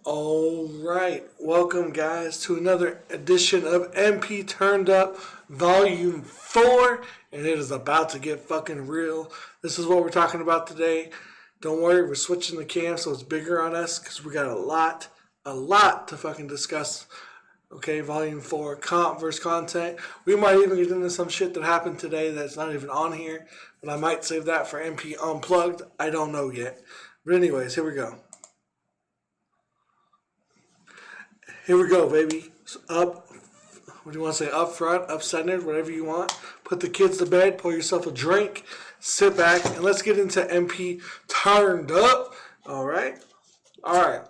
All right, welcome guys to another edition of MP Turned Up Volume 4, and it is about to get fucking real. This is what we're talking about today. Don't worry, we're switching the cam so it's bigger on us because we got a lot to fucking discuss. Okay, Volume 4, comp versus content. We might even get into some shit that happened today that's not even on here, but I might save that for MP Unplugged. I don't know yet. But anyways, here we go. Here we go, baby. Up, what do you want to say? Up front, up centered, whatever you want. Put the kids to bed, pour yourself a drink, sit back, and let's get into MP Turned Up. All right? All right.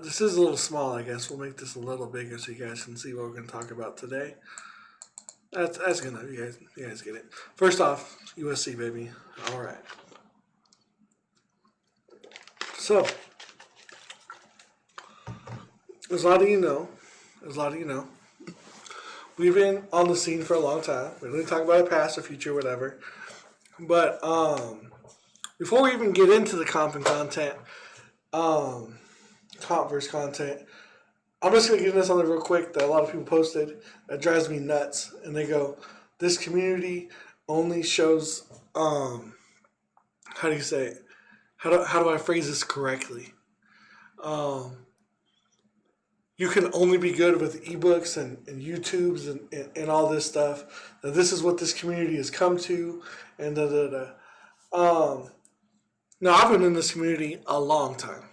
This is a little small, I guess. We'll make this a little bigger so you guys can see what we're going to talk about today. That's good enough. You guys get it. First off, USC, baby. All right. So, as a lot of you know, we've been on the scene for a long time. We're going to talk about our past or future, whatever. But before we even get into the comp and content, comp versus content, I'm just going to get into something real quick that a lot of people posted that drives me nuts. And they go, this community only shows, how do you say it? How do I phrase this correctly? You can only be good with ebooks and YouTubes and all this stuff. That this is what this community has come to, and da da da. Now, I've been in this community a long time.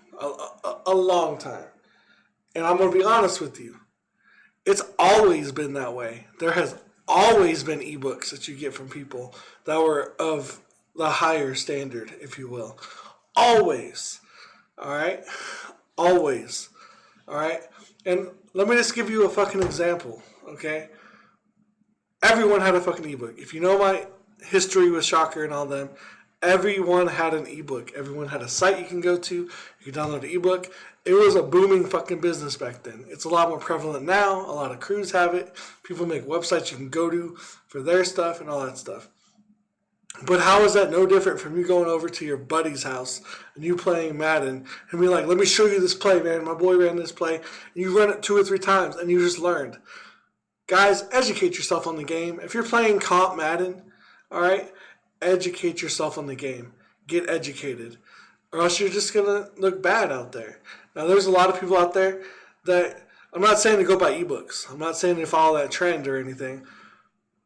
A long time. And I'm going to be honest with you. It's always been that way. There has always been ebooks that you get from people that were of the higher standard, if you will. Always. All right? Always. All right? And let me just give you a fucking example, okay? Everyone had a fucking ebook. If you know my history with Shocker and all them, everyone had an ebook. Everyone had a site you can go to. You can download an ebook. It was a booming fucking business back then. It's a lot more prevalent now. A lot of crews have it. People make websites you can go to for their stuff and all that stuff. But how is that no different from you going over to your buddy's house and you playing Madden and be like, let me show you this play, man. My boy ran this play. And you run it 2 or 3 times and you just learned. Guys, educate yourself on the game. If you're playing comp Madden, all right, educate yourself on the game. Get educated. Or else you're just going to look bad out there. Now, there's a lot of people out there that, I'm not saying to go buy ebooks. I'm not saying to follow that trend or anything.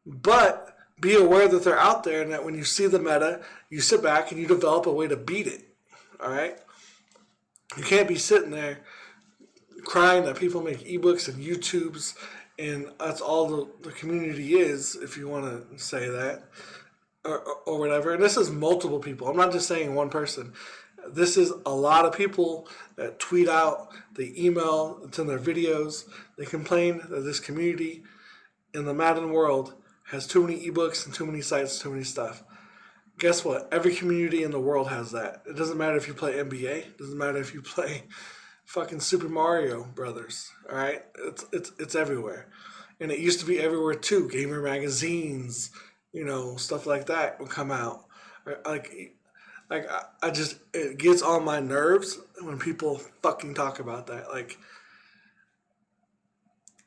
But be aware that they're out there and that when you see the meta, you sit back and you develop a way to beat it. All right? You can't be sitting there crying that people make ebooks and YouTubes and that's all the community is, if you want to say that, or whatever. And this is multiple people. I'm not just saying one person. This is a lot of people that tweet out, they email, it's in their videos. They complain that this community in the Madden world has too many ebooks and too many sites, too many stuff. Guess what? Every community in the world has that. It doesn't matter if you play NBA. It doesn't matter if you play fucking Super Mario Brothers. All right? It's everywhere. And it used to be everywhere too. Gamer magazines, stuff like that would come out. I just, it gets on my nerves when people fucking talk about that. Like,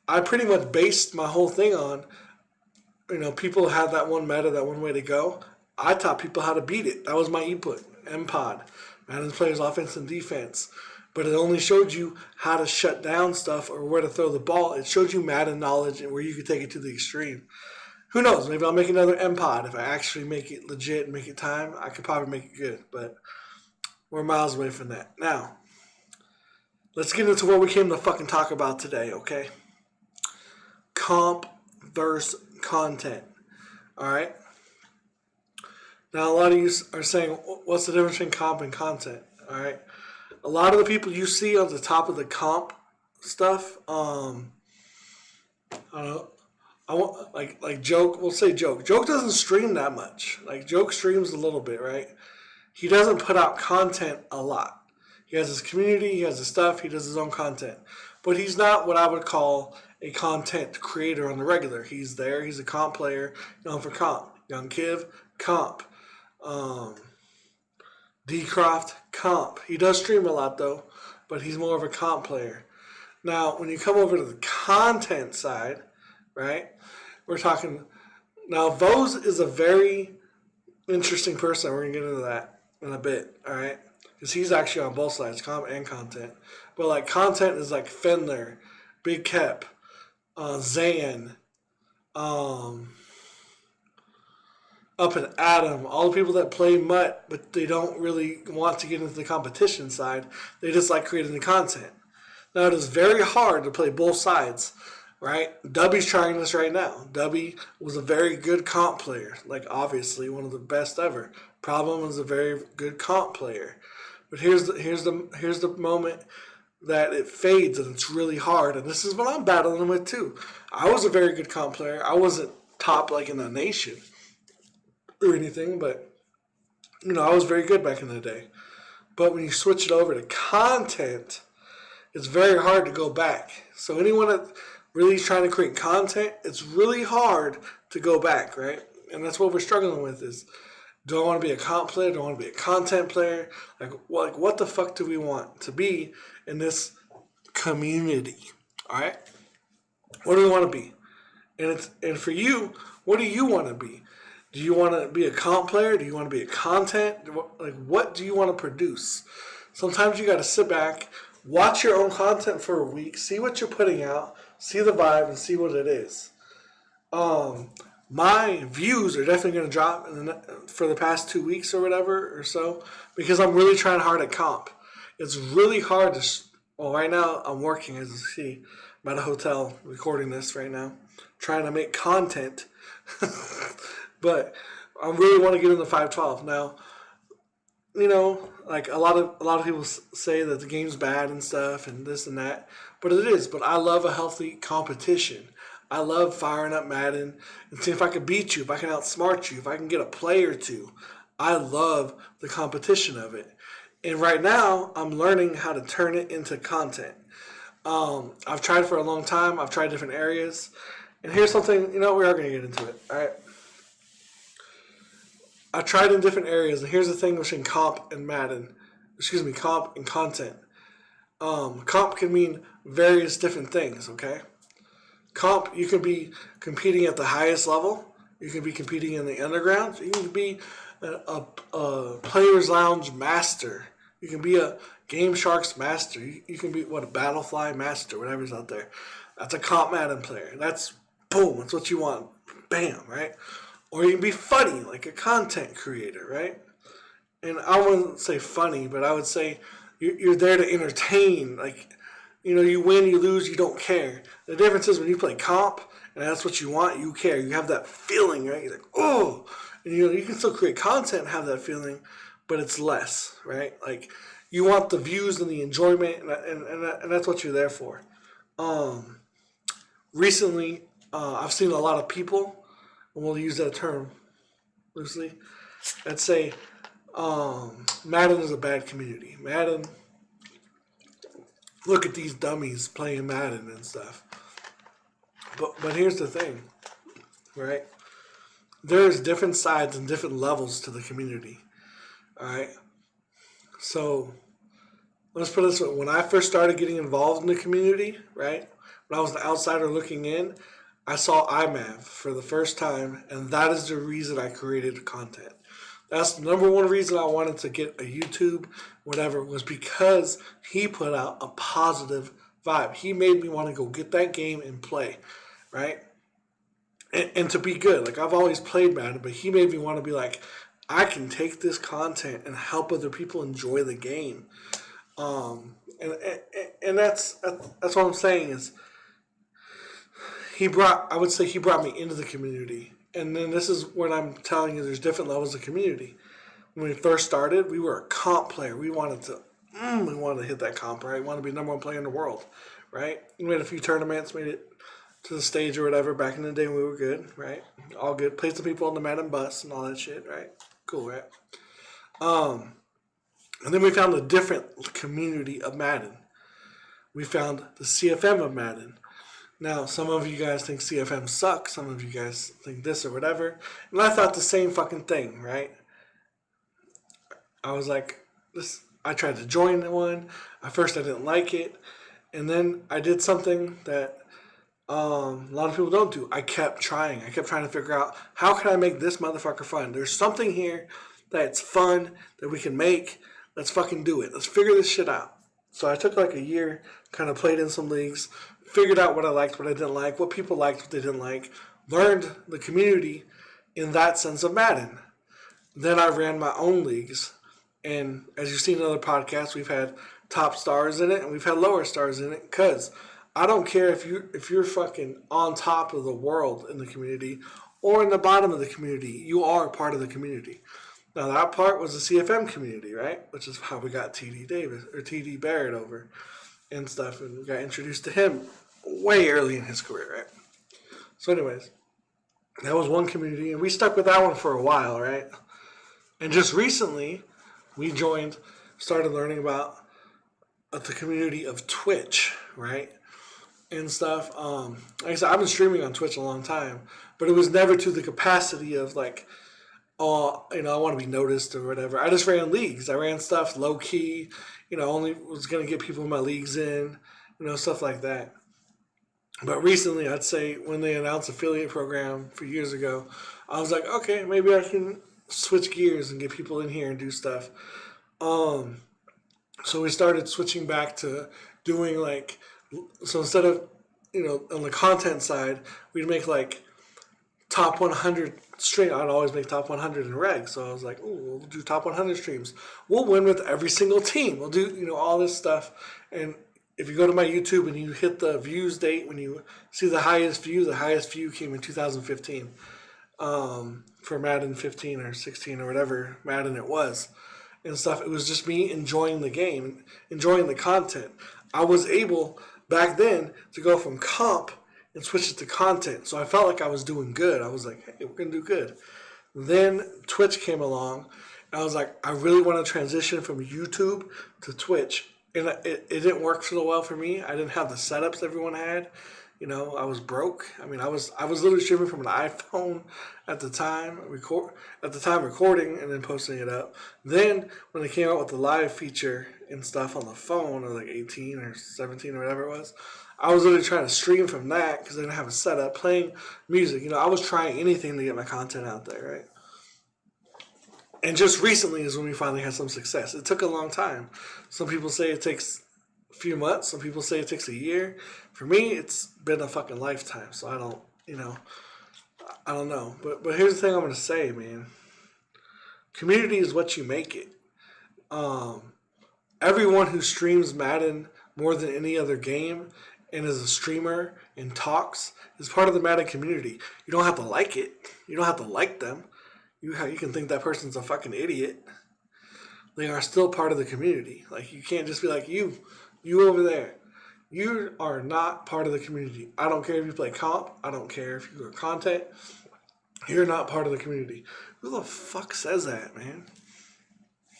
I pretty much based my whole thing on, people have that one meta, that one way to go. I taught people how to beat it. That was my input. MPOD. Madden Players Offense and Defense. But it only showed you how to shut down stuff or where to throw the ball. It showed you Madden knowledge and where you could take it to the extreme. Who knows? Maybe I'll make another MPOD. If I actually make it legit and make it time, I could probably make it good. But we're miles away from that. Now, let's get into what we came to fucking talk about today, okay? Comp versus content. All right? Now, a lot of you are saying, what's the difference between comp and content? All right? A lot of the people you see on the top of the comp stuff, I don't know, I want like Joke. We'll say Joke. Joke doesn't stream that much. Like Joke streams a little bit, right? He doesn't put out content a lot. He has his community. He has his stuff. He does his own content, but he's not what I would call a content creator on the regular. He's there. He's a comp player known for comp. Young Kiv, comp. D-Croft, comp. He does stream a lot though. but he's more of a comp player. Now, when you come over to the content side, right, we're talking. Now, Vose is a very interesting person. We're going to get into that in a bit, all right? Because he's actually on both sides, comp and content. But, like, content is like Fendler, Big Kep, Zan, Up and Adam, all the people that play MUT, but they don't really want to get into the competition side. They just like creating the content. Now, it is very hard to play both sides, right? Dubby's trying this right now. Dubby was a very good comp player, like obviously one of the best ever. Problem was a very good comp player, but here's the moment that it fades and it's really hard. And this is what I'm battling with too. I was a very good comp player. I wasn't top like in the nation or anything, but I was very good back in the day. But when you switch it over to content, it's very hard to go back. So anyone that really is trying to create content, it's really hard to go back, right? And that's what we're struggling with is, do I want to be a comp player? Do I want to be a content player? Like what the fuck do we want to be in this community? All right? What do we want to be? And for you, what do you want to be? Do you want to be a comp player? Do you want to be a content? Like, what do you want to produce? Sometimes you got to sit back, watch your own content for a week, see what you're putting out, see the vibe, and see what it is. My views are definitely going to drop for the past 2 weeks or whatever or so because I'm really trying hard at comp. It's really hard to. Well, right now I'm working, as you see. I'm at a hotel recording this right now, trying to make content. But I really want to get into 512 now. Like a lot of people say that the game's bad and stuff and this and that, but it is. But I love a healthy competition. I love firing up Madden and seeing if I can beat you, if I can outsmart you, if I can get a play or two. I love the competition of it. And right now, I'm learning how to turn it into content. I've tried for a long time. I've tried different areas. And here's something, we are going to get into it. All right. I tried in different areas, and here's the thing between comp and Madden. Comp and content. Comp can mean various different things, okay? Comp, you can be competing at the highest level. You can be competing in the underground. You can be a Players Lounge master. You can be a Game Sharks master. You can be, a Battlefly master, whatever's out there. That's a comp Madden player. That's, boom, that's what you want. Bam, right? Or you can be funny, like a content creator, right? And I wouldn't say funny, but I would say you're there to entertain. Like, you win, you lose, you don't care. The difference is when you play comp, and that's what you want, you care. You have that feeling, right? You're like, oh! And you can still create content and have that feeling, but it's less, right? Like, you want the views and the enjoyment, and that's what you're there for. Recently, I've seen a lot of people, and we'll use that term loosely, that say Madden is a bad community. Madden, look at these dummies playing Madden and stuff. But here's the thing, right? There's different sides and different levels to the community, all right? So let's put it this way. When I first started getting involved in the community, right, when I was an outsider looking in, I saw IMAV for the first time, and that is the reason I created content. That's the number one reason I wanted to get a YouTube, whatever, was because he put out a positive vibe. He made me want to go get that game and play, right? And to be good. Like, I've always played Madden, but he made me want to be like, I can take this content and help other people enjoy the game. And that's what I'm saying is, he brought me into the community. And then this is what I'm telling you, there's different levels of community. When we first started, we were a comp player. We wanted to hit that comp, right? We wanted to be number one player in the world, right? We made a few tournaments, made it to the stage or whatever. Back in the day, we were good, right? All good. Played some people on the Madden bus and all that shit, right? Cool, right? And then we found a different community of Madden. We found the CFM of Madden. Now, some of you guys think CFM sucks. Some of you guys think this or whatever. And I thought the same fucking thing, right? I was like, this I tried to join one. At first, I didn't like it, and then I did something that a lot of people don't do. I kept trying. I kept trying to figure out how can I make this motherfucker fun. There's something here that's fun that we can make. Let's fucking do it. Let's figure this shit out. So I took like a year, kind of played in some leagues, figured out what I liked, what I didn't like, what people liked, what they didn't like, learned the community in that sense of Madden. Then I ran my own leagues, and as you've seen in other podcasts, we've had top stars in it and we've had lower stars in it. Cause I don't care if you're fucking on top of the world in the community or in the bottom of the community, you are part of the community. Now that part was the CFM community, right? Which is how we got TD Davis or TD Barrett over and stuff, and we got introduced to him way early in his career, right? So, anyways, that was one community, and we stuck with that one for a while, right? And just recently, we started learning about the community of Twitch, right? And stuff. Like I said, I've been streaming on Twitch a long time, but it was never to the capacity of like, oh, I want to be noticed or whatever. I just ran leagues. I ran stuff low key. Only was gonna get people in my leagues in, stuff like that. But recently, I'd say when they announced affiliate program a few years ago, I was like, okay, maybe I can switch gears and get people in here and do stuff. So we started switching back to doing so instead of, on the content side, we'd make like top 100 stream. I'd always make top 100 in reg. So I was like, ooh, we'll do top 100 streams. We'll win with every single team. We'll do, all this stuff. And if you go to my YouTube and you hit the views date, when you see the highest view came in 2015 for Madden 15 or 16 or whatever Madden it was and stuff. It was just me enjoying the game, enjoying the content. I was able back then to go from comp and switch it to content. So I felt like I was doing good. I was like, hey, we're going to do good. Then Twitch came along, and I was like, I really want to transition from YouTube to Twitch. And it didn't work so well for me. I didn't have the setups everyone had. I was broke. I was literally streaming from an iPhone at the time, recording and then posting it up. Then when they came out with the live feature and stuff on the phone, or like 18 or 17 or whatever it was, I was literally trying to stream from that because I didn't have a setup, playing music. I was trying anything to get my content out there, right? And just recently is when we finally had some success. It took a long time. Some people say it takes a few months. Some people say it takes a year. For me, it's been a fucking lifetime. So I don't know. But here's the thing I'm going to say, man. Community is what you make it. Everyone who streams Madden more than any other game and is a streamer and talks is part of the Madden community. You don't have to like it. You don't have to like them. You can think that person's a fucking idiot. They are still part of the community. Like, you can't just be like, you over there. You are not part of the community. I don't care if you play comp. I don't care if you are content. You're not part of the community. Who the fuck says that, man?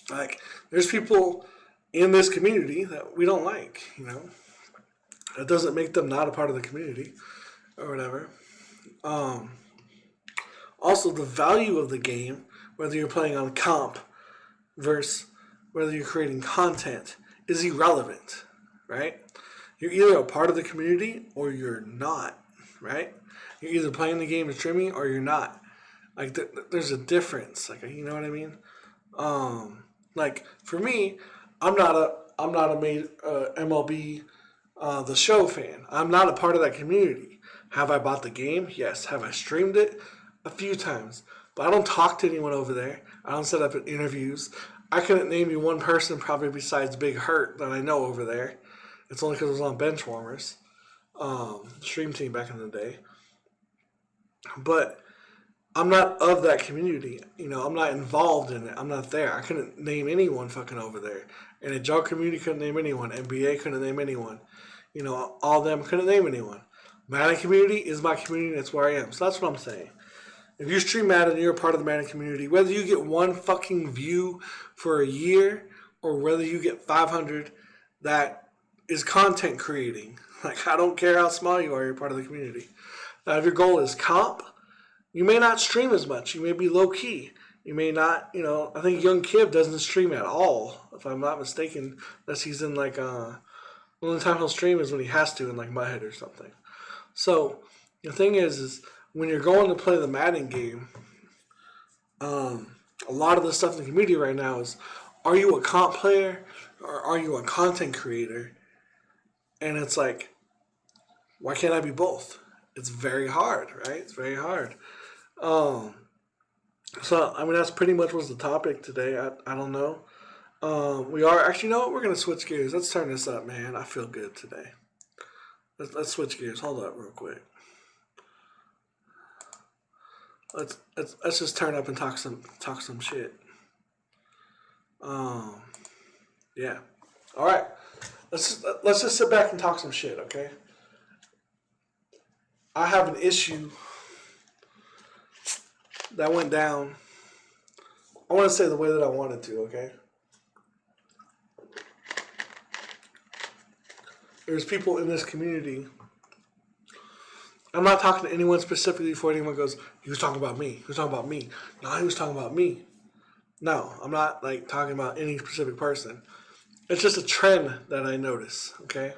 Like, there's people in this community that we don't like, That doesn't make them not a part of the community or whatever. Also, the value of the game, whether you're playing on comp versus whether you're creating content, is irrelevant, right? You're either a part of the community or you're not, right? You're either playing the game and streaming or you're not. Like, there's a difference. Like, you know what I mean? Like, for me, I'm not a MLB The Show fan. I'm not a part of that community. Have I bought the game? Yes. Have I streamed it? A few times. But I don't talk to anyone over there. I don't set up interviews. I couldn't name you one person probably besides Big Hurt that I know over there. It's only because I was on Benchwarmers, stream team back in the day. But I'm not of that community. I'm not involved in it. I'm not there. I couldn't name anyone fucking over there. And the joke community couldn't name anyone. NBA couldn't name anyone. All of them couldn't name anyone. Madden community is my community. That's where I am. So that's what I'm saying. If you stream Madden, you're a part of the Madden community. Whether you get one fucking view for a year or whether you get 500, that is content creating. Like, I don't care how small you are, you're part of the community. Now, if your goal is comp, you may not stream as much. You may be low key. You may not, I think Young Kib doesn't stream at all, if I'm not mistaken, unless he's in like, the only time he'll stream is when he has to in like Mudhead or something. So, the thing is when you're going to play the Madden game, a lot of the stuff in the community right now is, are you a comp player or are you a content creator? And it's like, why can't I be both? It's very hard, right? It's very hard. Um, so I mean that's pretty much was the topic today. I don't know. We are actually, you know what? We're gonna switch gears. Let's turn this up, man. I feel good today. Let's switch gears. Hold up, real quick. Let's just turn up and talk some shit. Um, yeah. All right. Let's just sit back and talk some shit, okay? I have an issue that went down. I want to say the way that I wanted to, okay? There's people in this community. I'm not talking to anyone specifically before anyone goes, he was talking about me. He was talking about me. No, he was talking about me. No, I'm not like talking about any specific person. It's just a trend that I notice, okay?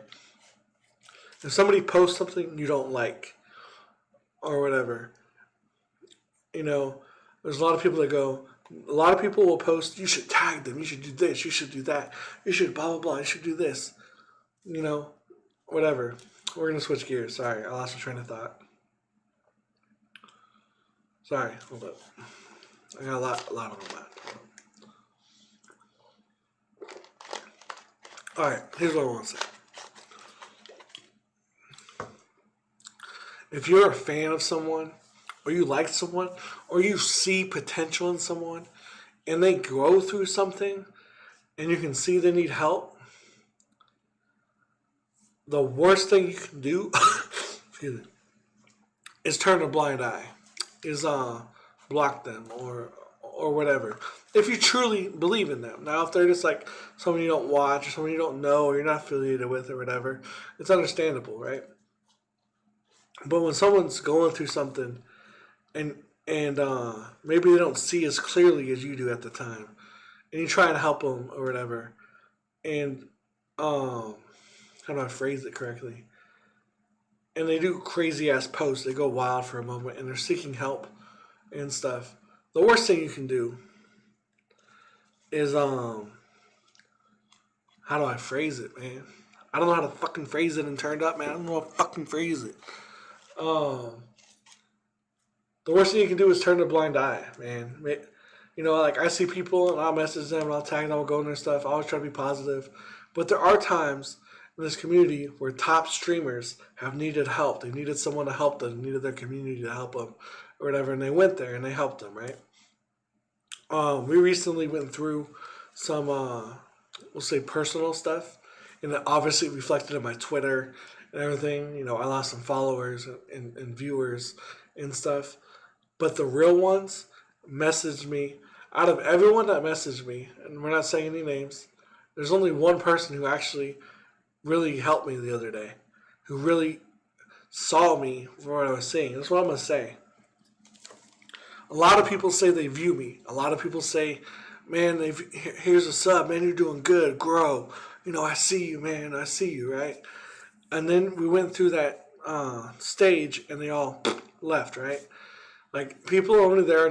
If somebody posts something you don't like or whatever, there's a lot of people that go, a lot of people will post, you should tag them, you should do this, you should do that, you should blah, blah, blah, you should do this, whatever. We're going to switch gears. Sorry, I lost my train of thought. Sorry, hold up. I got a lot on that. Alright, here's what I want to say. If you're a fan of someone, or you like someone, or you see potential in someone, and they go through something, and you can see they need help, the worst thing you can do excuse me, is turn a blind eye. Is block them or whatever. If you truly believe in them. Now if they're just like someone you don't watch or someone you don't know or you're not affiliated with or whatever, it's understandable, right? But when someone's going through something and maybe they don't see as clearly as you do at the time, and you try and help them or whatever, and how do I phrase it correctly? And they do crazy ass posts. They go wild for a moment, and they're seeking help and stuff. The worst thing you can do is how do I phrase it, man? I don't know how to fucking phrase it and turned up, man. I don't know how to fucking phrase it. Um, the worst thing you can do is turn a blind eye, man. Like I see people and I'll message them and I'll tag them, I'll go in their stuff. I always try to be positive. But there are times in this community where top streamers have needed help. They needed someone to help them, needed their community to help them or whatever, and they went there and they helped them, right? We recently went through some, we'll say, personal stuff, and it obviously reflected in my Twitter and everything. I lost some followers and viewers and stuff. But the real ones messaged me. Out of everyone that messaged me, and we're not saying any names, there's only one person who actually really helped me the other day, who really saw me for what I was saying. That's what I'm going to say. A lot of people say they view me. A lot of people say, man, here's a sub, man, you're doing good, grow. I see you, man, I see you, right? And then we went through that stage and they all left, right? Like, people are only there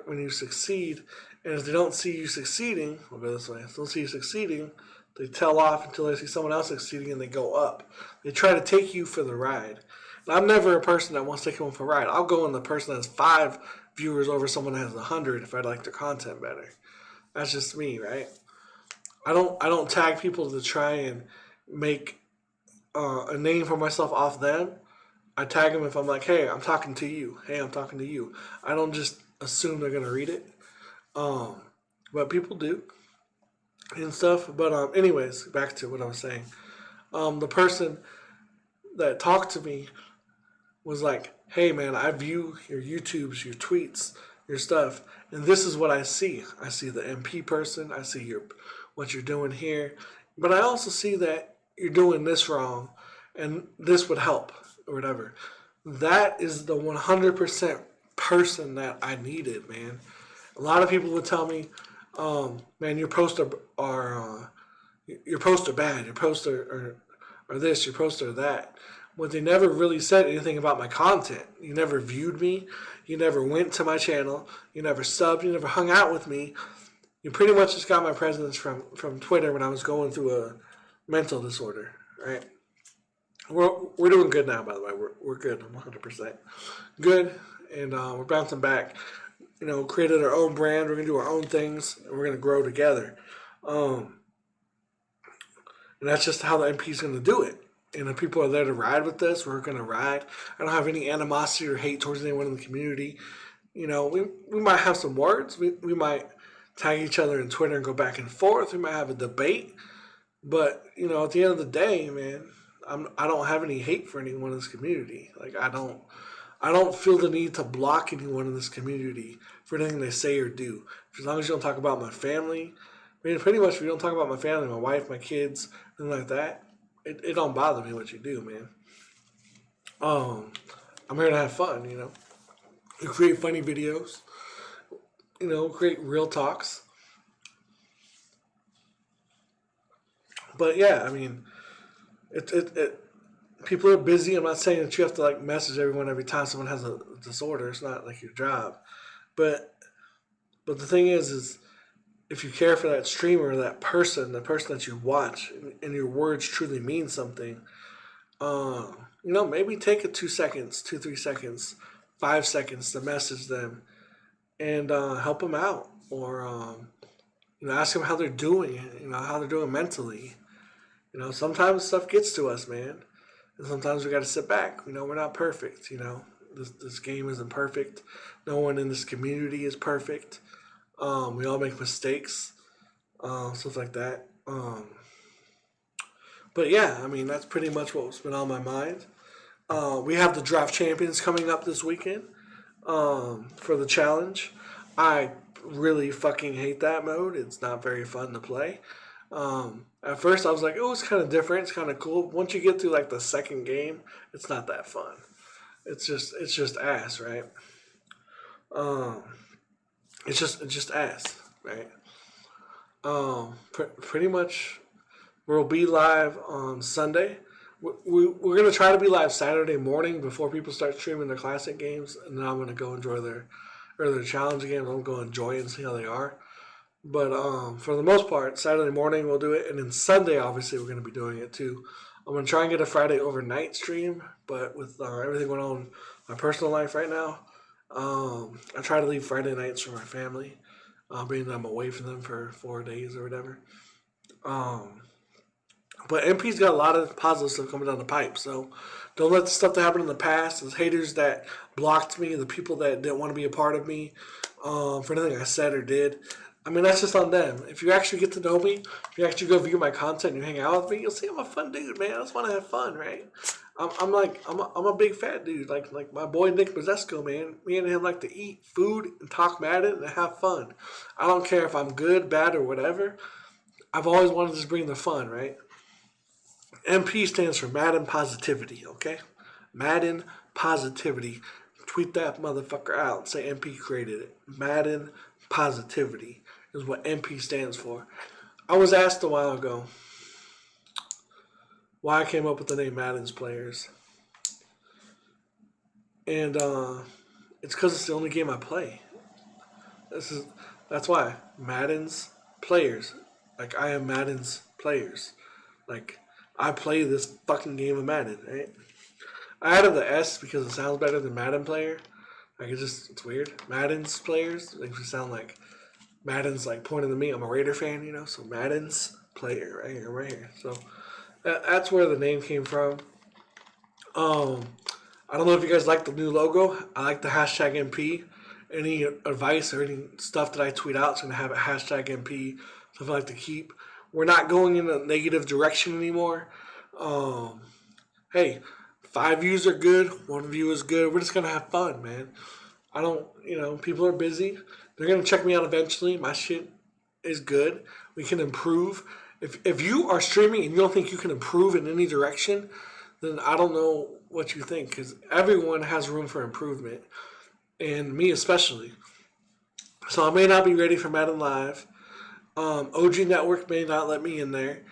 when you succeed, and if they don't see you succeeding, we'll go this way, if they don't see you succeeding, they tail off until they see someone else succeeding and they go up. They try to take you for the ride. And I'm never a person that wants to take someone for a ride. I'll go on the person that has 5 viewers over someone that has 100 if I like their content better. That's just me, right? I don't tag people to try and make a name for myself off them. I tag them if I'm like, hey, I'm talking to you. Hey, I'm talking to you. I don't just assume they're gonna read it. But people do and stuff. But anyways, back to what I was saying. The person that talked to me was like, hey man, I view your YouTubes, your tweets, your stuff, and this is what I see. I see the MP person, I see what you're doing here, but I also see that you're doing this wrong, and this would help, or whatever. That is the 100% person that I needed, man. A lot of people would tell me, "Man, your posts are bad. Your posts are this. Your posts are that." But they never really said anything about my content. You never viewed me. You never went to my channel. You never subbed. You never hung out with me. You pretty much just got my presence from Twitter when I was going through a mental disorder, right? We're doing good now, by the way. We're good. I'm 100% good, and we're bouncing back. Created our own brand. We're gonna do our own things, and we're gonna grow together. Um, and that's just how the MP is gonna do it. And if people are there to ride with us, we're gonna ride. I don't have any animosity or hate towards anyone in the community. We might have some words. We might tag each other in Twitter and go back and forth. We might have a debate. But at the end of the day, man, I don't have any hate for anyone in this community. Like I don't feel the need to block anyone in this community for anything they say or do. As long as you don't talk about my family, I mean, pretty much if you don't talk about my family, my wife, my kids, anything like that, it don't bother me what you do, man. I'm here to have fun, You create funny videos, create real talks. But yeah, I mean, it people are busy. I'm not saying that you have to like message everyone every time someone has a disorder. It's not like your job. But the thing is if you care for that streamer, that person, the person that you watch, and your words truly mean something, maybe take it 2 seconds, 3 seconds, 5 seconds to message them and help them out, or ask them how they're doing, how they're doing mentally. Sometimes stuff gets to us, man. And sometimes we got to sit back. We're not perfect. This game isn't perfect. No one in this community is perfect. We all make mistakes, stuff like that. But yeah, I mean, that's pretty much what's been on my mind. We have the draft champions coming up this weekend for the challenge. I really fucking hate that mode. It's not very fun to play. At first, I was like, "Oh, it's kind of different. It's kind of cool." Once you get through like the second game, it's not that fun. It's just ass, right? Um, it's just ass, right? Pretty much, we'll be live on Sunday. We're gonna try to be live Saturday morning before people start streaming their classic games, and then I'm gonna go enjoy their challenge games. I'm gonna enjoy it and see how they are. But for the most part, Saturday morning we'll do it, and then Sunday obviously we're gonna be doing it too. I'm gonna try and get a Friday overnight stream, but with everything going on in my personal life right now, I try to leave Friday nights for my family, being that I'm away from them for 4 days or whatever. Um, but MP's got a lot of positive stuff coming down the pipe, so don't let the stuff that happened in the past, the haters that blocked me, the people that didn't want to be a part of me, for anything I said or did. I mean, that's just on them. If you actually get to know me, if you actually go view my content and you hang out with me, you'll see I'm a fun dude, man. I just want to have fun, right? I'm a big fat dude, like my boy Nick Mazesco, man. Me and him like to eat food and talk Madden and have fun. I don't care if I'm good, bad, or whatever. I've always wanted to just bring the fun, right? MP stands for Madden Positivity, okay? Madden Positivity. Tweet that motherfucker out. Say MP created it. Madden Positivity is what MP stands for. I was asked a while ago why I came up with the name Madden's Players. And it's because it's the only game I play. That's why. Madden's Players. Like, I am Madden's Players. Like, I play this fucking game of Madden, right? I added the S because it sounds better than Madden Player. Like, it's weird. Madden's Players makes me sound like Madden's like pointing to me. I'm a Raider fan, so Madden's Player right here. So that's where the name came from. I don't know if you guys like the new logo. I like the hashtag MP. Any advice or any stuff that I tweet out is going to have a hashtag MP. Stuff I like to keep. We're not going in a negative direction anymore. Hey, 5 views are good. 1 view is good. We're just going to have fun, man. I don't, people are busy. They're going to check me out eventually. My shit is good. We can improve. If you are streaming and you don't think you can improve in any direction, then I don't know what you think, because everyone has room for improvement, and me especially. So I may not be ready for Madden Live. OG Network may not let me in there.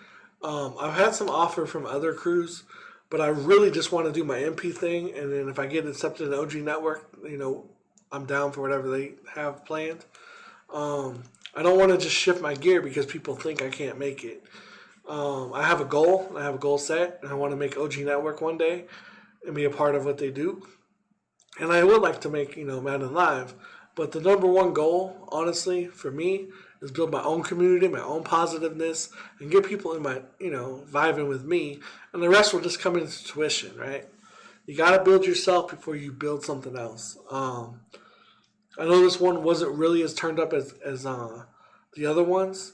I've had some offer from other crews, but I really just want to do my MP thing. And then if I get accepted in OG Network, I'm down for whatever they have planned. I don't want to just shift my gear because people think I can't make it. I have a goal. I have a goal set, and I want to make OG Network one day and be a part of what they do. And I would like to make Madden Live, but the number one goal, honestly, for me, is build my own community, my own positiveness, and get people in my vibing with me, and the rest will just come into tuition, right? You got to build yourself before you build something else. I know this one wasn't really as turned up as the other ones.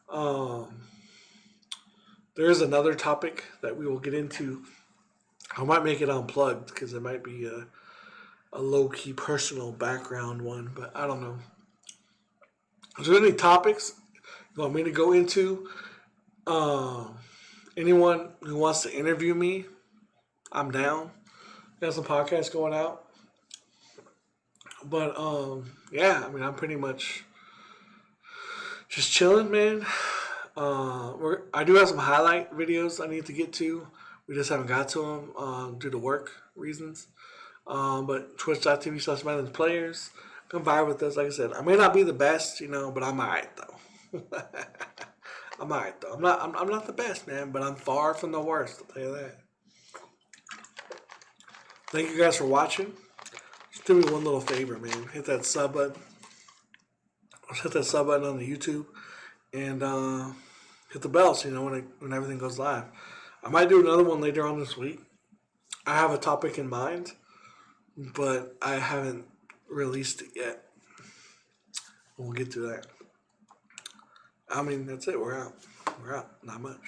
Um, there is another topic that we will get into. I might make it unplugged because it might be a low key personal background one, but I don't know. Is there any topics you want me to go into? Anyone who wants to interview me, I'm down. Got some podcasts going out, but yeah, I mean, I'm pretty much just chilling, man. I do have some highlight videos I need to get to. We just haven't got to them due to work reasons. But twitch.tv/Madden's Players. Come vibe with us. Like I said, I may not be the best, but I'm alright though. I'm alright though. I'm not the best, man, but I'm far from the worst. I'll tell you that. Thank you guys for watching. Just do me one little favor, man. Hit that sub button. Hit that sub button on the YouTube, and hit the bell so you know when everything goes live. I might do another one later on this week. I have a topic in mind, but I haven't released it yet. We'll get to that. I mean, that's it. We're out. We're out. Not much,